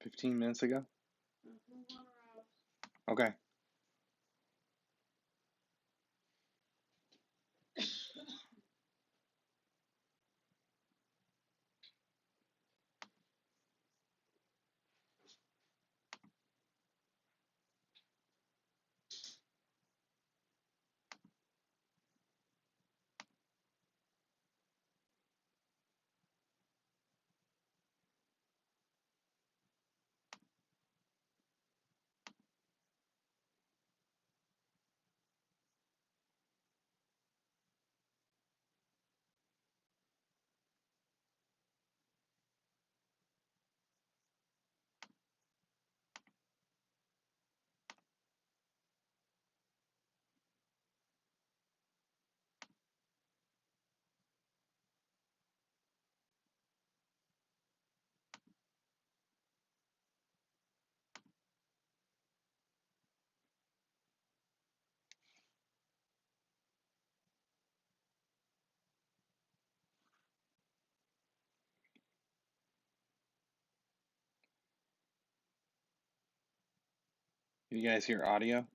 15 minutes ago? Okay. You guys hear audio?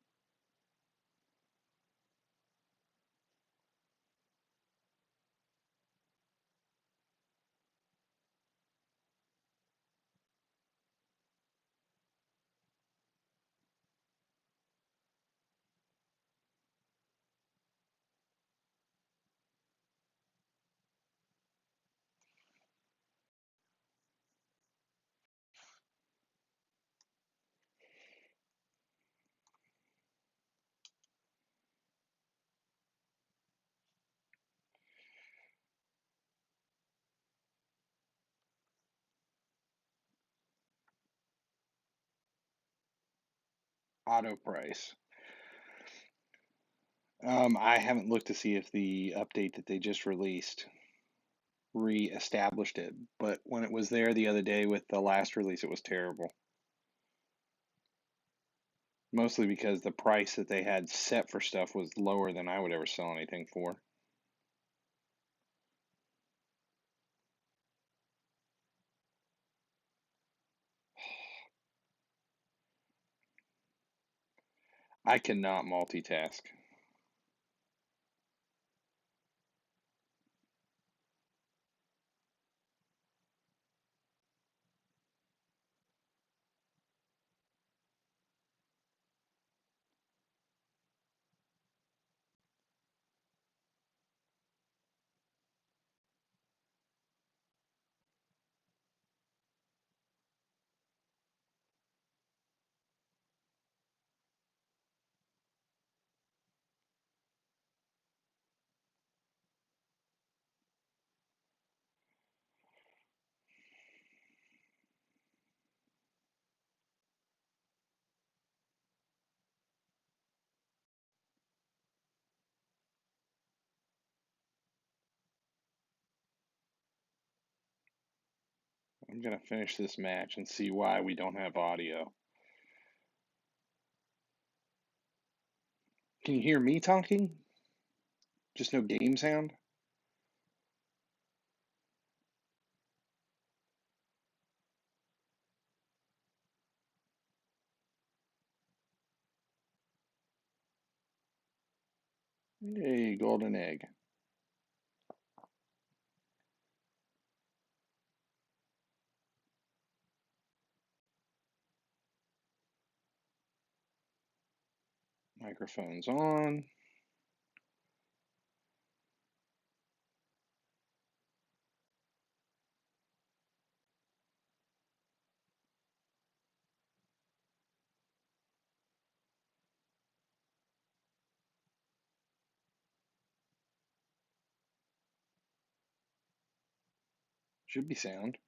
Auto price. I haven't looked to see if the update that they just released re-established it, but when it was there the other day with the last release, it was terrible. Mostly because the price that they had set for stuff was lower than I would ever sell anything for. I cannot multitask. I'm going to finish this match and see why we don't have audio. Can you hear me talking? Just no game sound? Hey, golden egg. Microphone's on. Should be sound.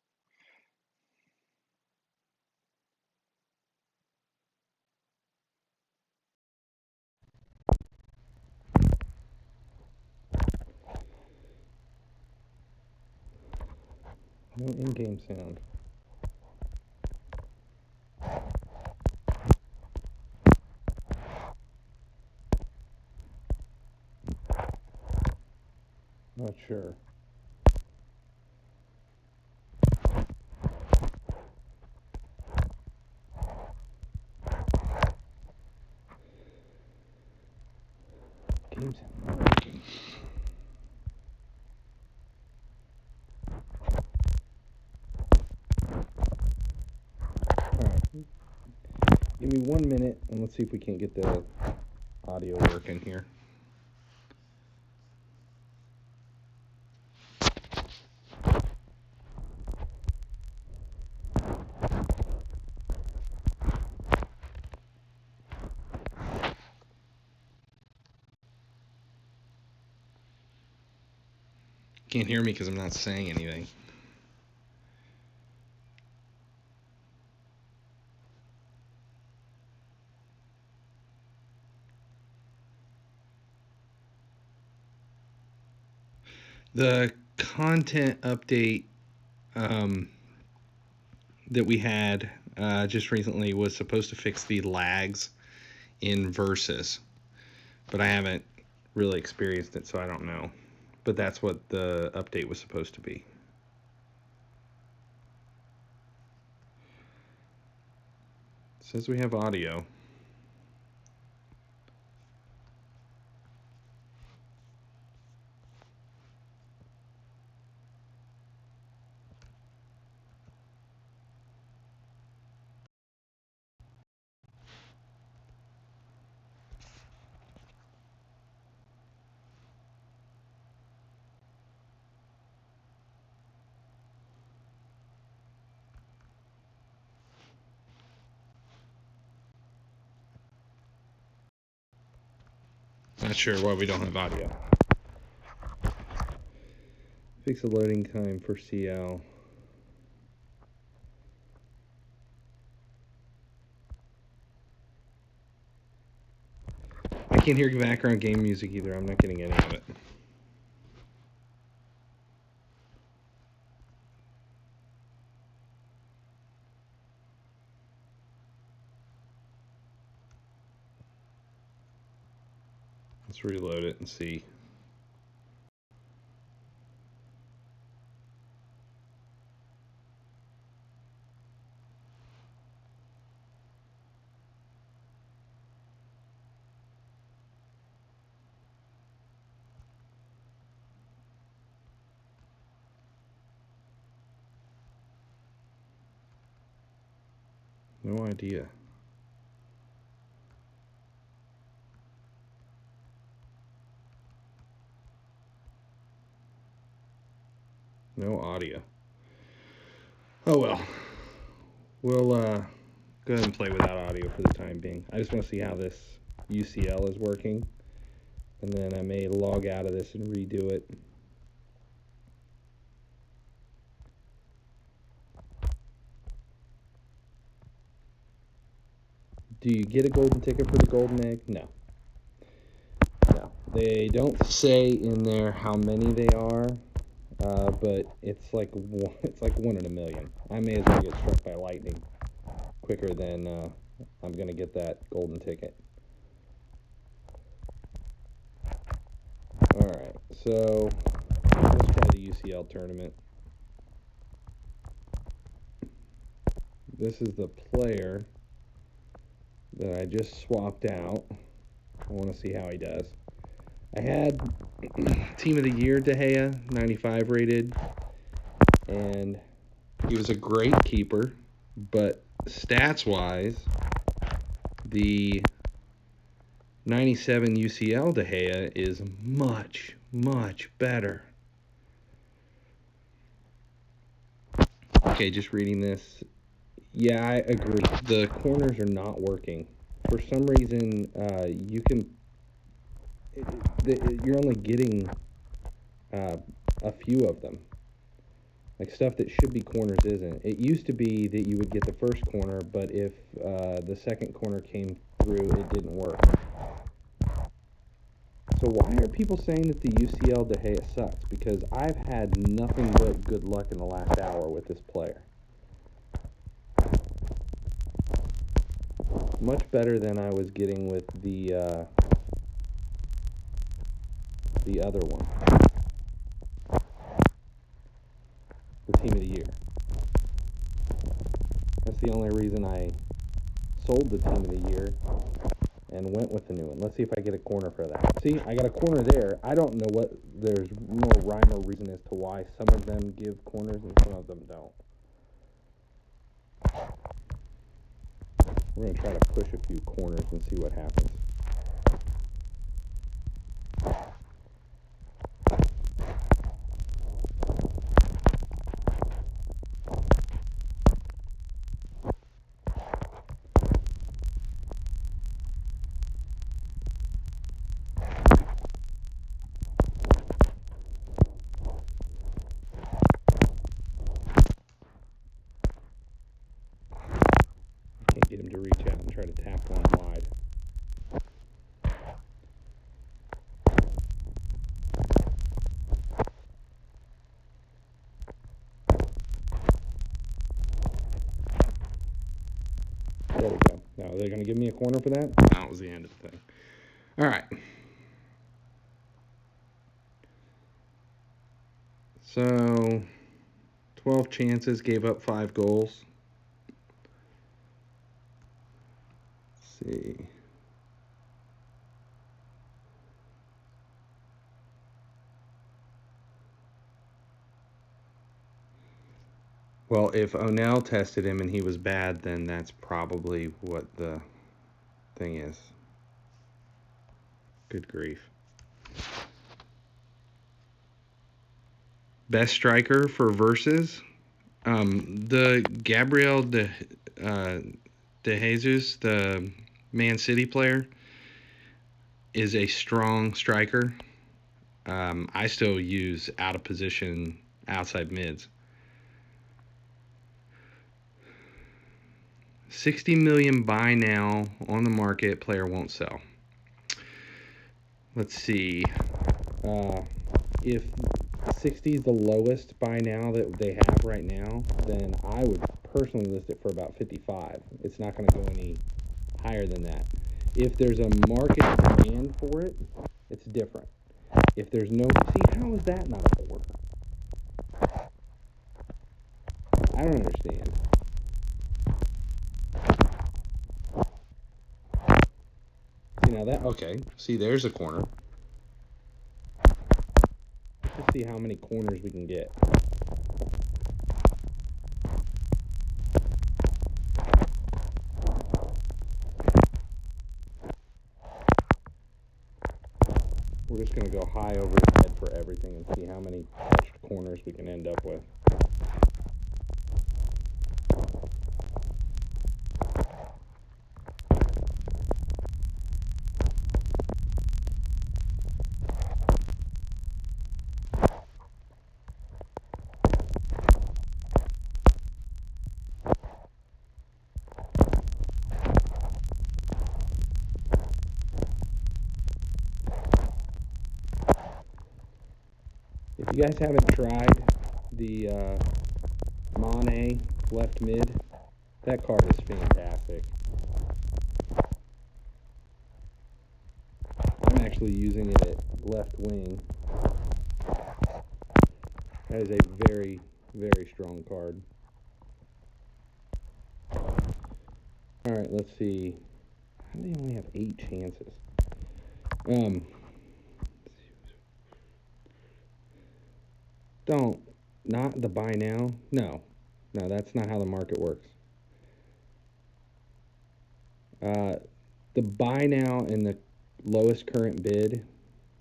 No in-game sound. Not sure. seems working. Alright. Give me 1 minute and let's see if we can't get the audio working here. Can't hear me because I'm not saying anything. The content update that we had just recently was supposed to fix the lags in Versus, but I haven't really experienced it, so I don't know. But that's what the update was supposed to be. It says we have audio. Not sure why we don't have audio. Fix the loading time for CL. I can't hear background game music either. I'm not getting any of it. Let's reload it and see. No idea. No audio. Oh well. We'll go ahead and play without audio for the time being. I just want to see how this UCL is working. And then I may log out of this and redo it. Do you get a golden ticket for the golden egg? No. No. They don't say in there how many they are, but it's like 1 in a million. I may as well get struck by lightning quicker than I'm going to get that golden ticket. Alright, so let's try the UCL tournament. This is the player that I just swapped out. I want to see how he does. I had Team of the Year De Gea, 95 rated, and he was a great keeper, but stats-wise, the 97 UCL De Gea is much, much better. Okay, just reading this. Yeah, I agree. The corners are not working. For some reason, you're only getting a few of them. Like stuff that should be corners isn't. It used to be that you would get the first corner, but if the second corner came through, it didn't work. So why are people saying that the UCL De Gea sucks? Because I've had nothing but good luck in the last hour with this player. Much better than I was getting with the other one. The Team of the Year. That's the only reason I sold the Team of the Year and went with the new one. Let's see if I get a corner for that. See, I got a corner there. I don't know what, there's no rhyme or reason as to why some of them give corners and some of them don't. We're going to try to push a few corners and see what happens. Can't get him to reach out and try to tap one wide. There we go. Now, are they going to give me a corner for that? That was the end of the thing. All right. So, 12 chances, gave up 5 goals. Let's see. Well, if O'Neill tested him and he was bad, then that's probably what the thing is. Good grief. Best striker for versus. The Gabriel De Jesus, the Man City player, is a strong striker. I still use out of position outside mids. 60 million buy now on the market, player won't sell. Let's see. If 60 is the lowest buy now that they have right now, then I would personally list it for about 55. It's not going to go any higher than that. If there's a market demand for it, it's different. If there's no, see, how is that not a order? I don't understand. See, now that, okay, see, there's a corner. Let's see how many corners we can get. We're just going to go high over his head for everything and see how many touched corners we can end up with. If you guys haven't tried the Mane left mid, that card is fantastic. I'm actually using it at left wing. That is a very, very strong card. Alright, let's see. How do they only have 8 chances? Not the buy now. No, that's not how the market works. The buy now and the lowest current bid,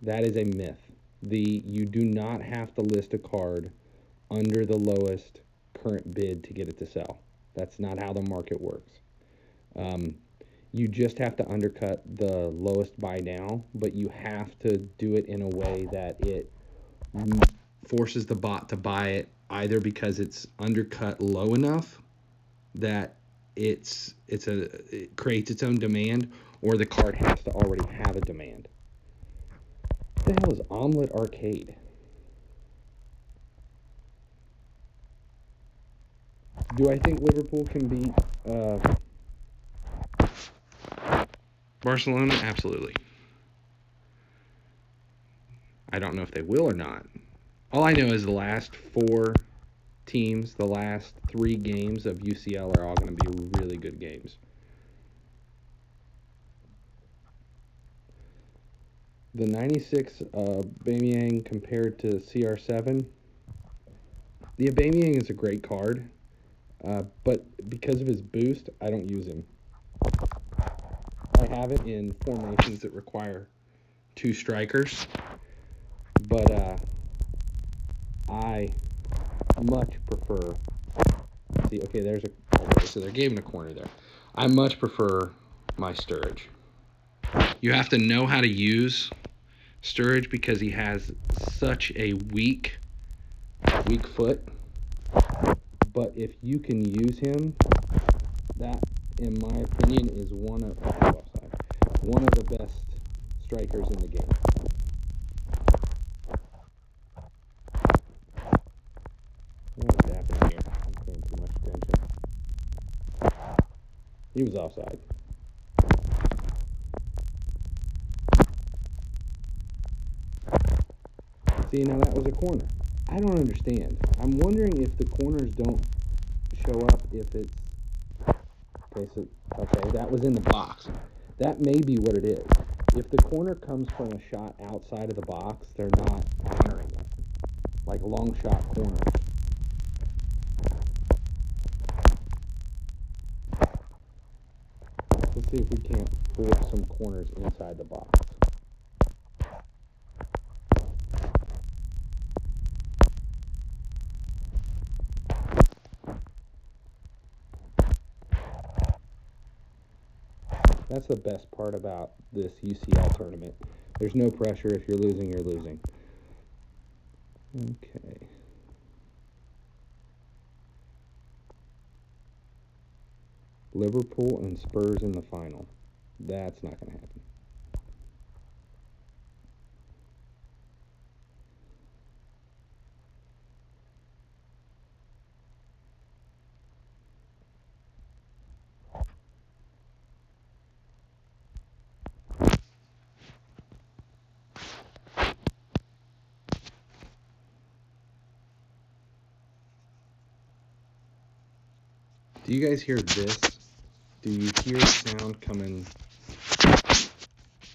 that is a myth. You do not have to list a card under the lowest current bid to get it to sell. That's not how the market works. You just have to undercut the lowest buy now, but you have to do it in a way that it forces the bot to buy it, either because it's undercut low enough that it creates its own demand, or the card has to already have a demand. What the hell is Omelet Arcade? Do I think Liverpool can beat Barcelona? Absolutely. I don't know if they will or not. All I know is the last 4 teams, the last 3 games of UCL are all going to be really good games. the 96 Aubameyang compared to CR7. The Aubameyang is a great card, but because of his boost, I don't use him. I have it in formations that require 2 strikers, but I much prefer. See, okay, there's a. Okay, so they're giving a corner there. I much prefer my Sturridge. You have to know how to use Sturridge because he has such a weak foot. But if you can use him, that, in my opinion, is one of the best strikers in the game. What's happening here? I'm paying too much attention. He was offside. See, now that was a corner. I don't understand. I'm wondering if the corners don't show up if it's... Okay, that was in the box. That may be what it is. If the corner comes from a shot outside of the box, they're not honoring it. Like long shot corners. Let's see if we can't force some corners inside the box. That's the best part about this UCL tournament. There's no pressure. If you're losing, you're losing. Okay. Liverpool and Spurs in the final. That's not going to happen. Do you guys hear this? Do you hear sound coming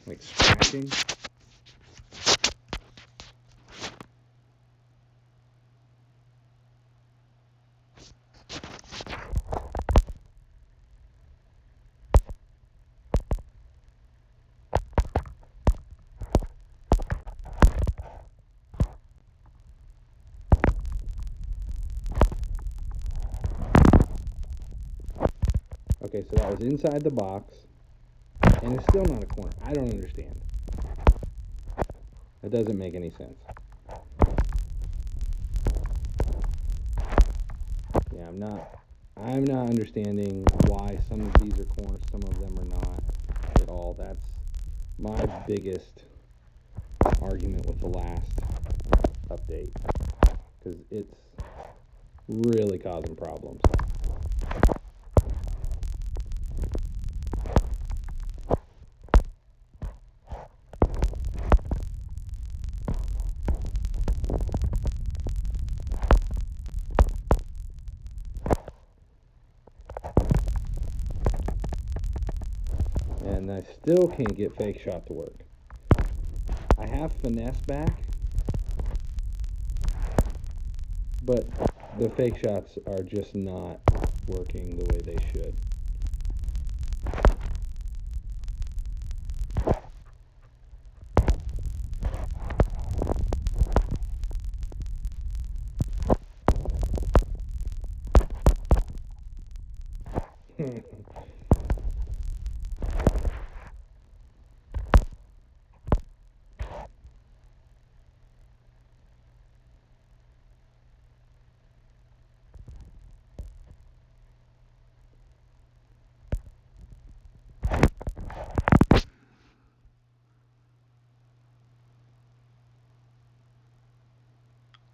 like scratching? Okay, so that was inside the box, and it's still not a corner. I don't understand. That doesn't make any sense. Yeah, I'm not understanding why some of these are corners, some of them are not at all. That's my biggest argument with the last update, because it's really causing problems. And I still can't get fake shot to work. I have finesse back, but the fake shots are just not working the way they should.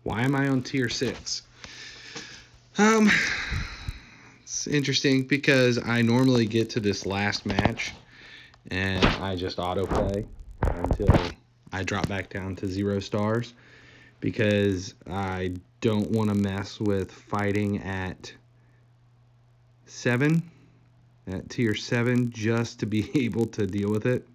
Why am I on tier 6? It's interesting because I normally get to this last match and I just autoplay until I drop back down to 0 stars because I don't want to mess with fighting at 7, at tier 7, just to be able to deal with it.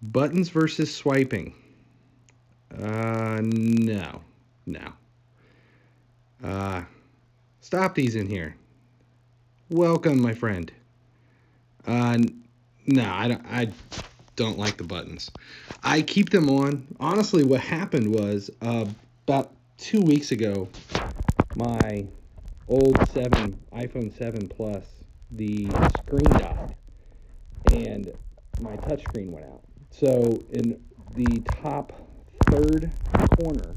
Buttons versus swiping. No. No. Stop these in here. Welcome, my friend. No, I don't like the buttons. I keep them on. Honestly, what happened was about 2 weeks ago, my old iPhone 7 Plus, the screen died, and my touchscreen went out. So in the top third corner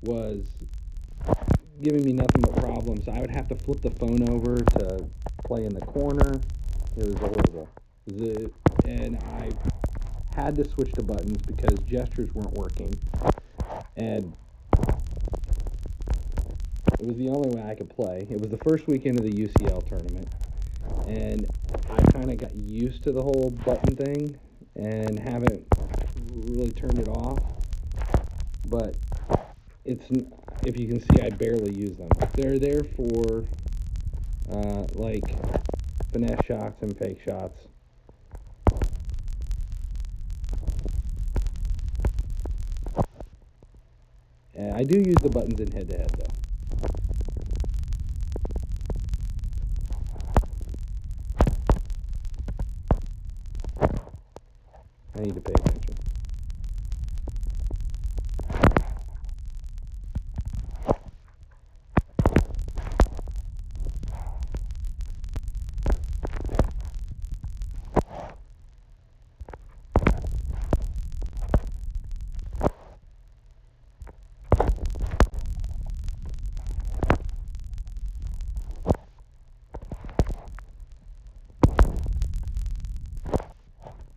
was giving me nothing but problems. I would have to flip the phone over to play in the corner. It was horrible. And I had to switch to buttons because gestures weren't working. And it was the only way I could play. It was the first weekend of the UCL tournament. And I kind of got used to the whole button thing and haven't really turned it off. But it's, if you can see, I barely use them. They're there for like finesse shots and fake shots. I do use the buttons in head-to-head, though. I need to pay attention.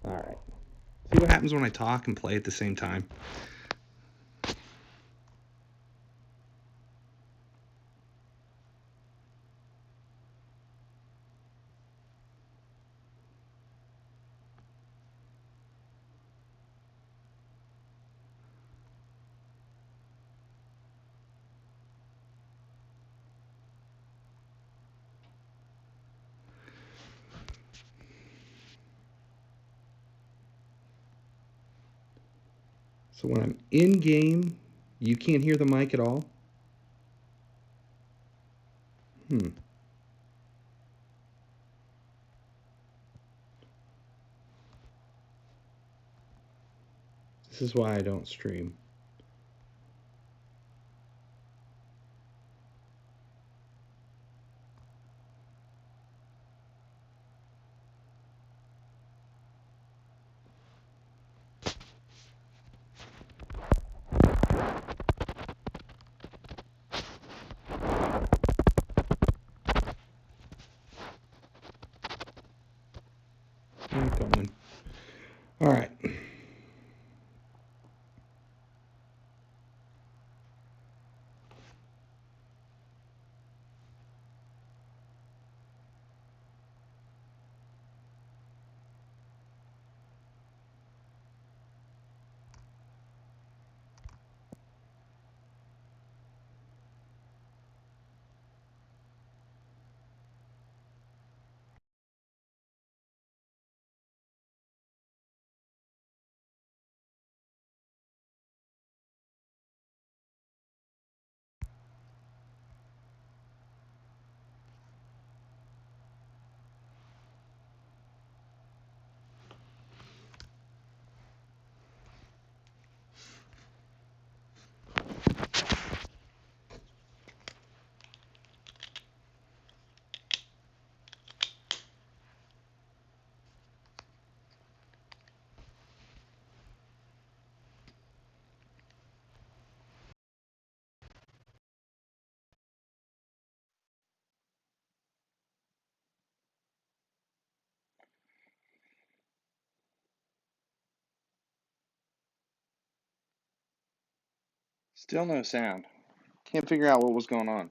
All right. See what happens when I talk and play at the same time? So when I'm in game, you can't hear the mic at all? This is why I don't stream. I'm coming. All right. Still no sound. Can't figure out what was going on.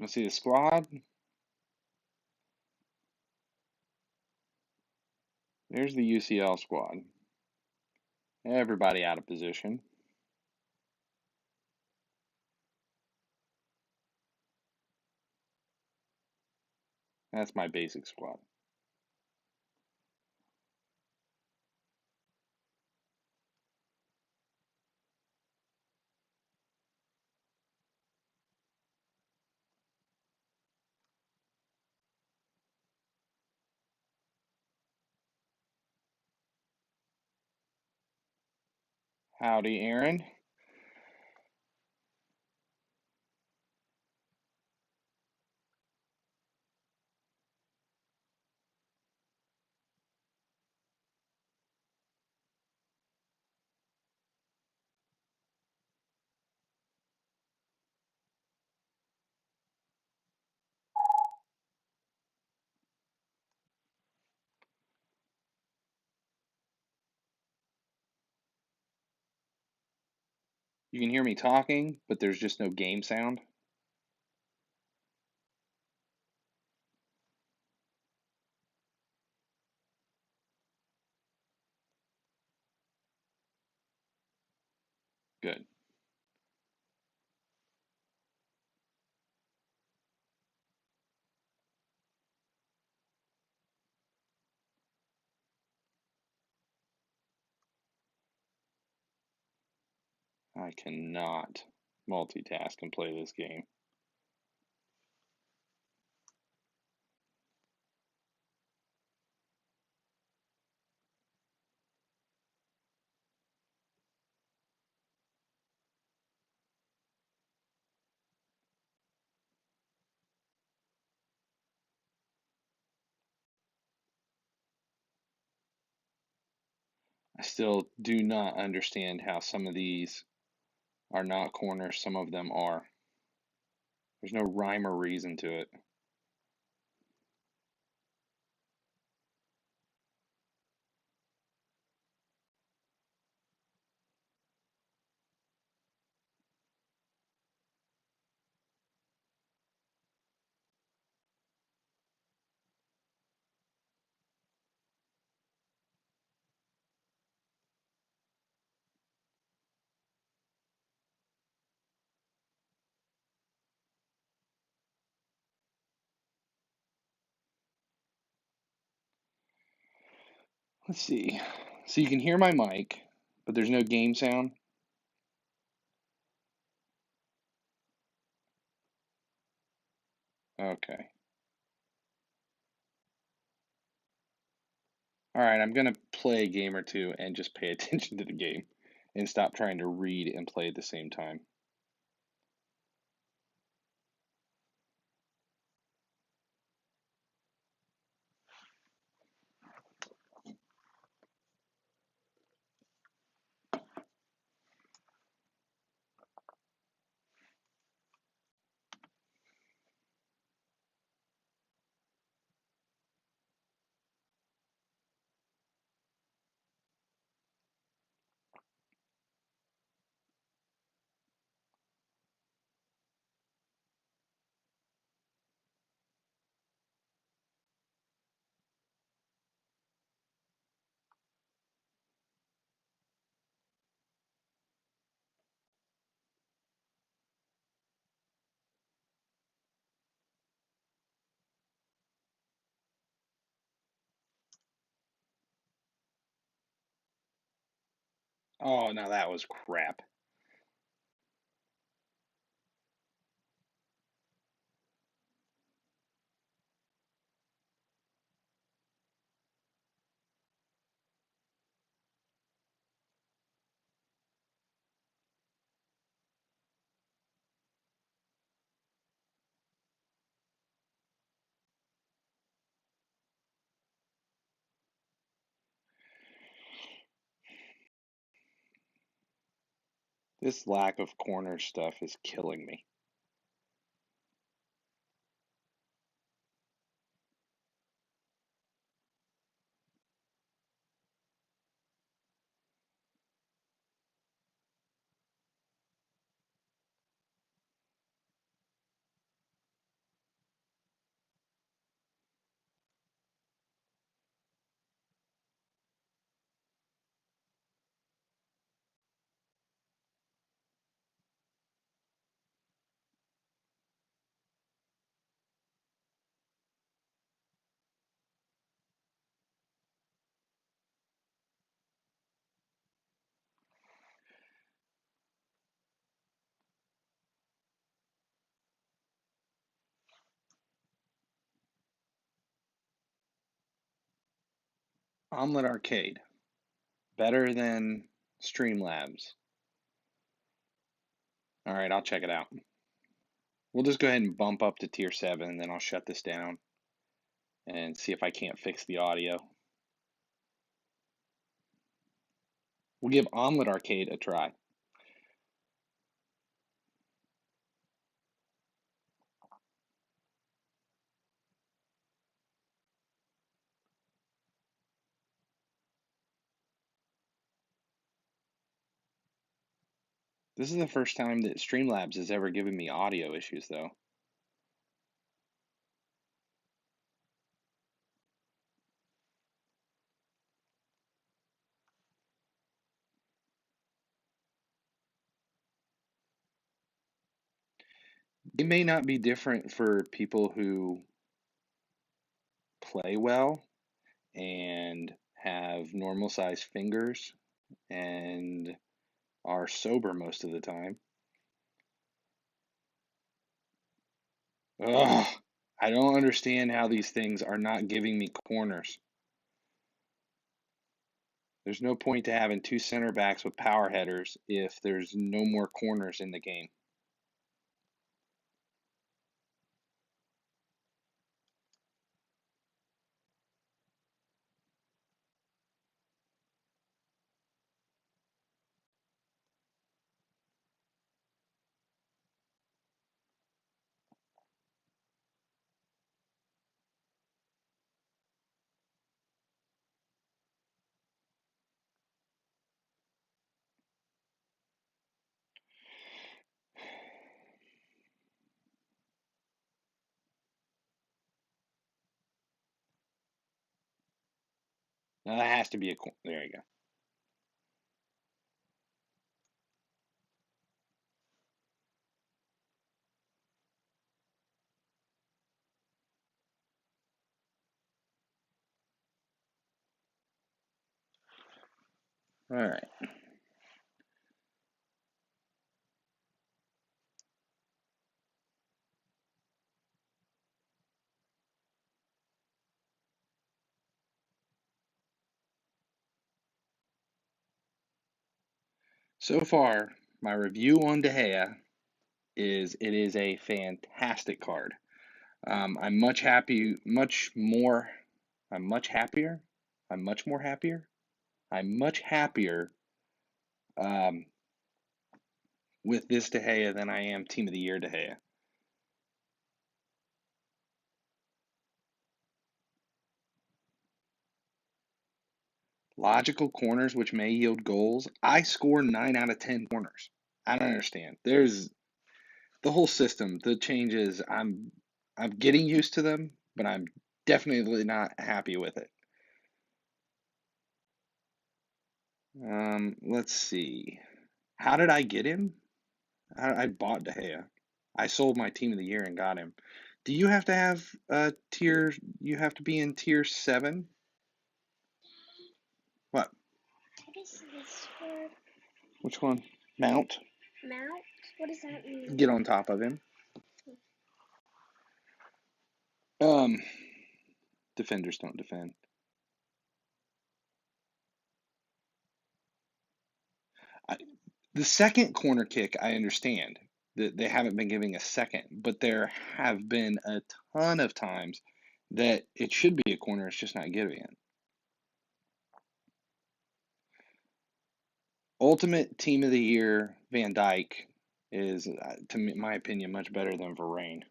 Let's see the squad. There's the UCL squad. Everybody out of position. That's my basic squad. Howdy, Aaron. You can hear me talking, but there's just no game sound. Good. I cannot multitask and play this game. I still do not understand how some of these are not corners, some of them are. There's no rhyme or reason to it. Let's see. So you can hear my mic, but there's no game sound. Okay. All right, I'm going to play a game or two and just pay attention to the game and stop trying to read and play at the same time. Oh, now that was crap. This lack of corner stuff is killing me. Omelet Arcade. Better than Streamlabs. All right, I'll check it out. We'll just go ahead and bump up to tier 7, and then I'll shut this down and see if I can't fix the audio. We'll give Omelet Arcade a try. This is the first time that Streamlabs has ever given me audio issues, though. It may not be different for people who play well and have normal sized fingers and are sober most of the time. Ugh, I don't understand how these things are not giving me corners. There's no point to having two center backs with power headers if there's no more corners in the game. Now that has to be a corner. There you go. All right. So far, my review on De Gea is it is a fantastic card. I'm much happy, much more. I'm much happier. I'm much more happier. I'm much happier um, with this De Gea than I am Team of the Year De Gea. Logical corners which may yield goals. I score 9 out of 10 corners. I don't understand. There's the whole system, the changes. I'm getting used to them, but I'm definitely not happy with it. Let's see. How did I get him? I bought De Gea. I sold my Team of the Year and got him. Do you have to have a tier? You have to be in tier 7? What? What is this word? Which one? Mount? Mount? What does that mean? Get on top of him. Defenders don't defend. The second corner kick, I understand that they haven't been giving a second, but there have been a ton of times that it should be a corner, it's just not giving it. Ultimate Team of the Year, Van Dijk is, to me, my opinion, much better than Varane.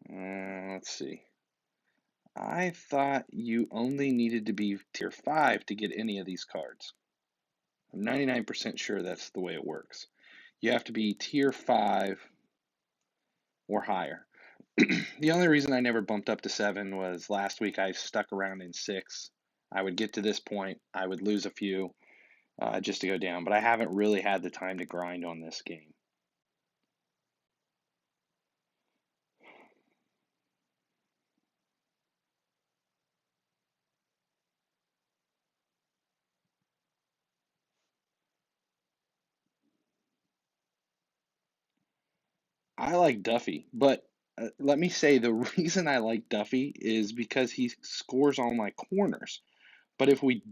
Let's see. I thought you only needed to be tier 5 to get any of these cards. I'm 99% sure that's the way it works. You have to be tier 5 or higher. The only reason I never bumped up to 7 was last week I stuck around in 6. I would get to this point, I would lose a few just to go down, but I haven't really had the time to grind on this game. I like Duffy, but let me say the reason I like Duffy is because he scores on my corners. But if we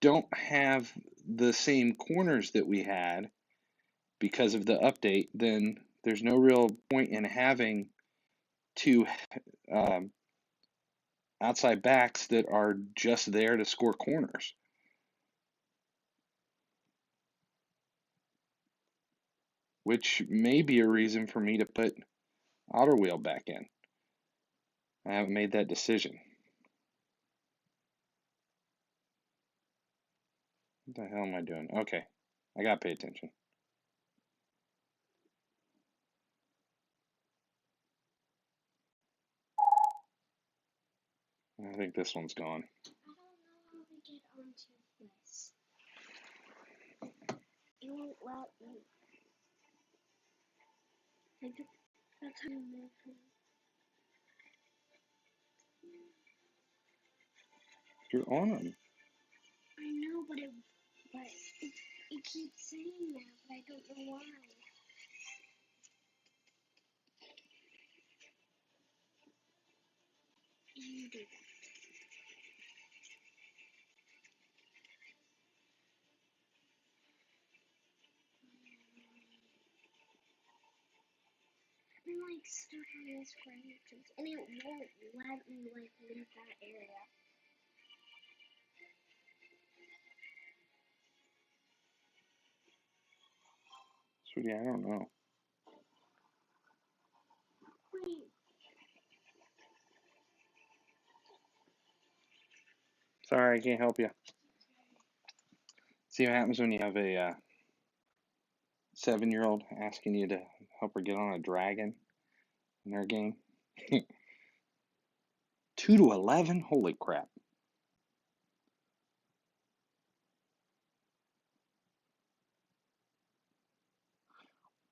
don't have the same corners that we had because of the update, then there's no real point in having two um, outside backs that are just there to score corners, which may be a reason for me to put Otter Wheel back in. I haven't made that decision. What the hell am I doing? Okay, I gotta pay attention. I think this one's gone. I don't know how to get onto this. It won't let me. That's how you move me. You're on them. I know, but it keeps saying that, but I don't know why. You do that. I'm like stuck on this branches, and it won't let me like leave that area. Sweetie, I don't know. Wait. Sorry, I can't help you. See what happens when you have a 7-year-old asking you to help her get on a dragon in their game. 2 to 11? Holy crap.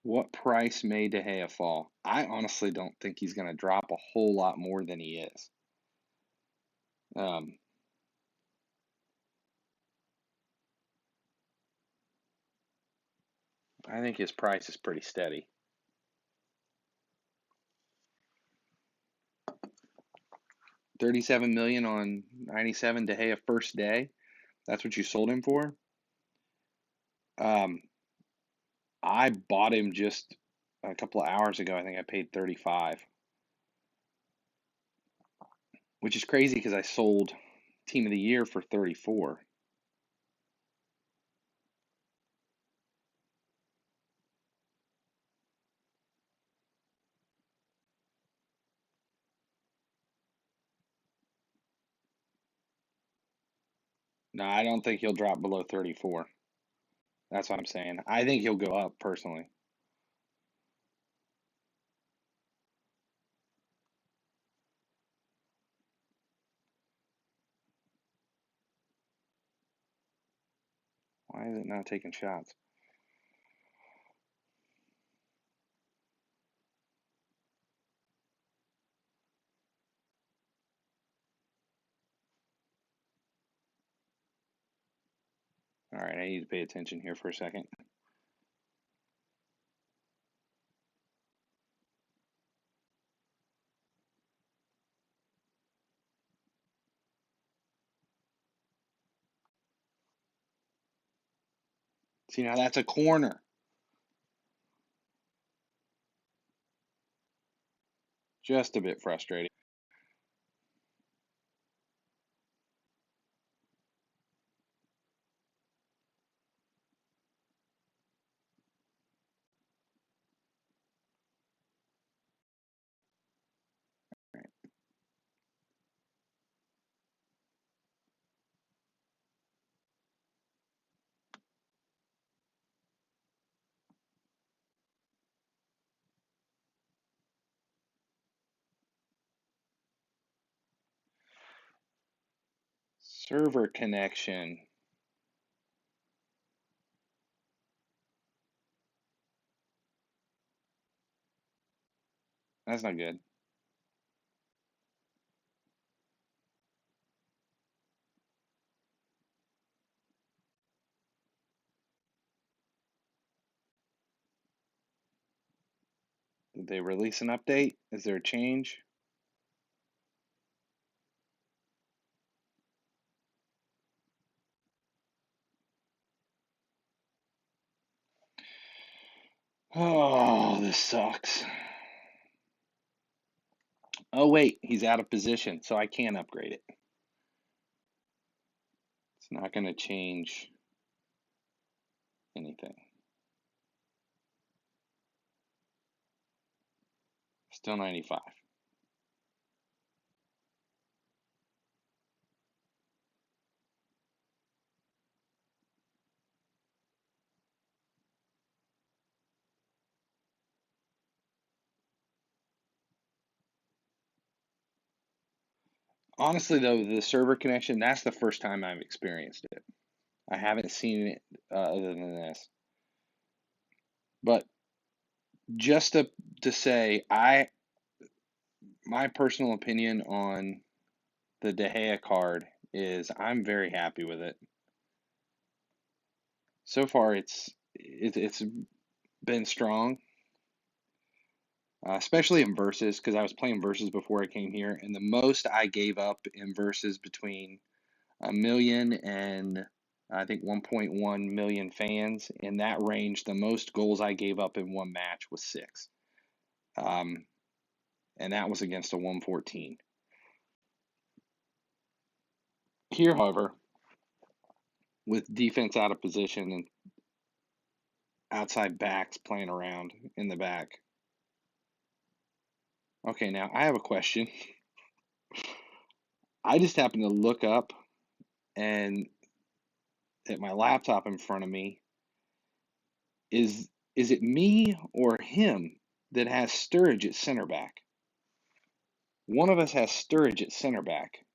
What price made De Gea fall? I honestly don't think he's going to drop a whole lot more than he is. I think his price is pretty steady. $37 million on 97 De Gea first day. That's what you sold him for. I bought him just a couple of hours ago. I think I paid 35, which is crazy because I sold Team of the Year for 34. No, I don't think he'll drop below 34. That's what I'm saying. I think he'll go up personally. Why is it not taking shots? All right, I need to pay attention here for a second. See, now that's a corner. Just a bit frustrating. Server connection. That's not good. Did they release an update? Is there a change? Oh, this sucks. Oh, wait, he's out of position, so I can't upgrade it. It's not going to change anything. Still 95. Honestly, though, the server connection, that's the first time I've experienced it. I haven't seen it other than this. But just to say, my personal opinion on the De Gea card is I'm very happy with it. So far, it's been strong, especially in versus, because I was playing versus before I came here, and the most I gave up in versus between 1 million and I think 1.1 million fans. In that range, the most goals I gave up in one match was 6. And that was against a 114. Here, however, with defense out of position and outside backs playing around in the back. Okay, now I have a question. I just happened to look up and at my laptop in front of me, is it me or him that has Sturridge at center back? One of us has Sturridge at center back.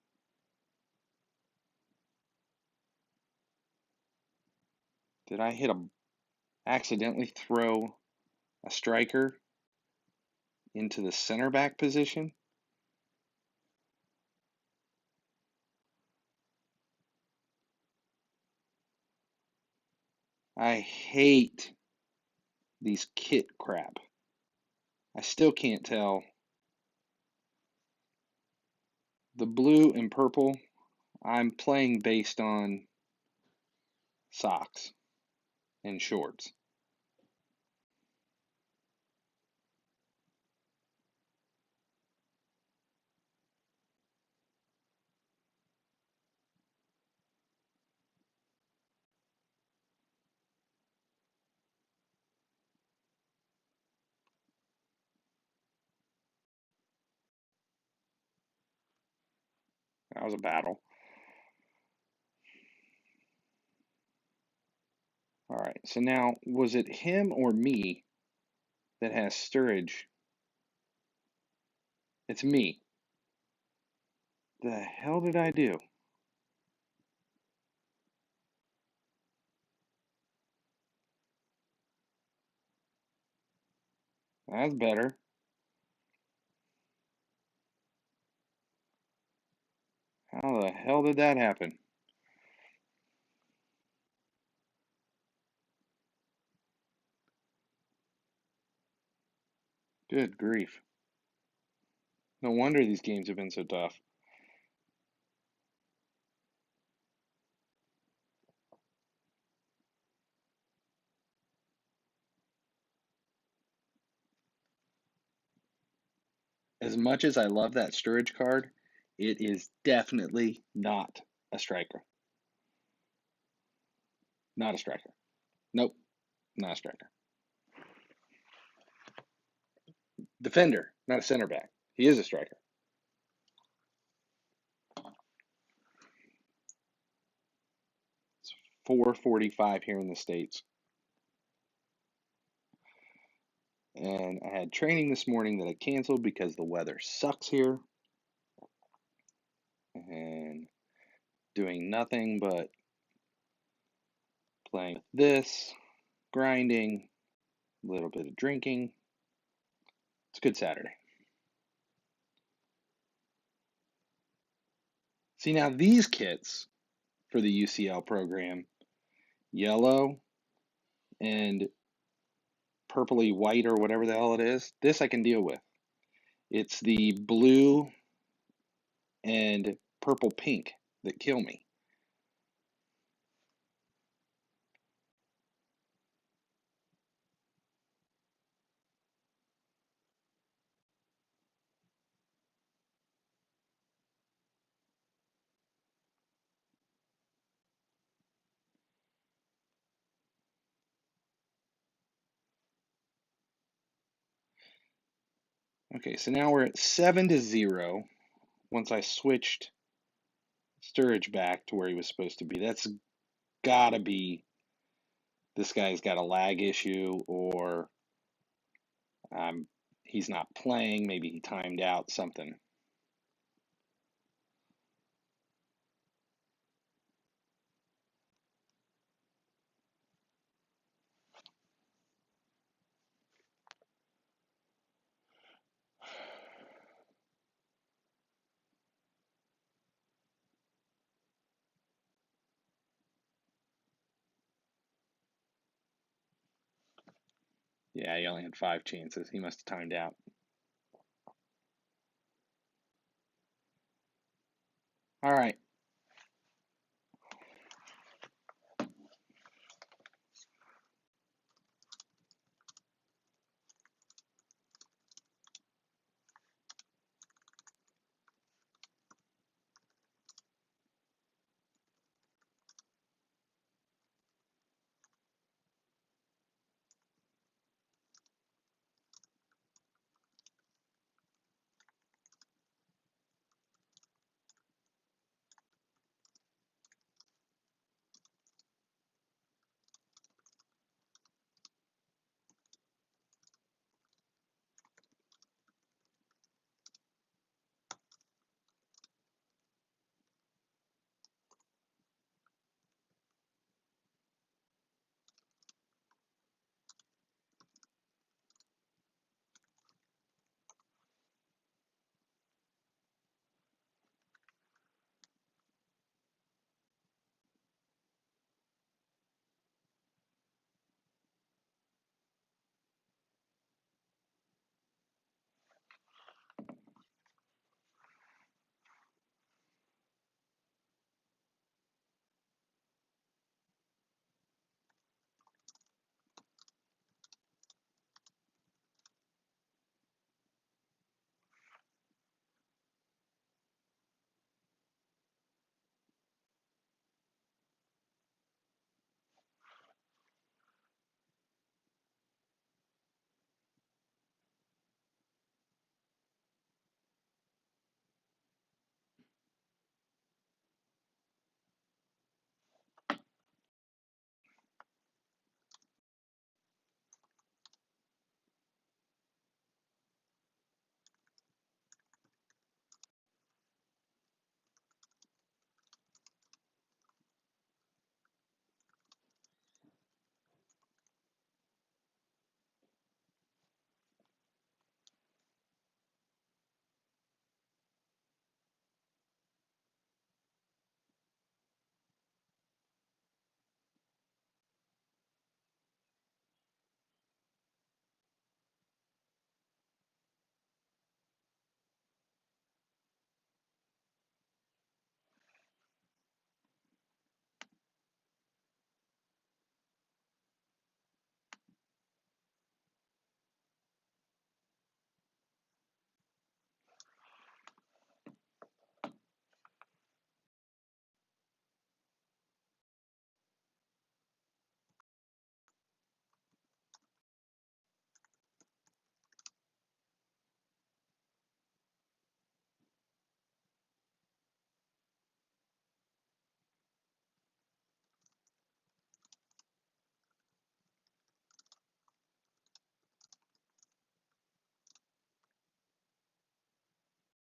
Did I accidentally throw a striker into the center back position? I hate these kit crap. I still can't tell. The blue and purple, I'm playing based on socks and shorts. That was a battle. All right, so now, was it him or me that has Sturridge? It's me. The hell did I do? That's better. How the hell did that happen? Good grief. No wonder these games have been so tough. As much as I love that Sturridge card, it is definitely not a striker. Not a striker. Nope, not a striker. Defender, not a center back. He is a striker. It's 4:45 here in the States. And I had training this morning that I canceled because the weather sucks here. And doing nothing but playing with this, grinding, a little bit of drinking. It's a good Saturday. See, now these kits for the UCL program, yellow and purpley white or whatever the hell it is. This I can deal with. It's the blue and purple pink that kill me. Okay, so now we're at 7-0 once I switched Sturridge back to where he was supposed to be. That's gotta be this guy's got a lag issue, or he's not playing. Maybe he timed out something. Yeah, he only had 5 chances. He must have timed out. All right.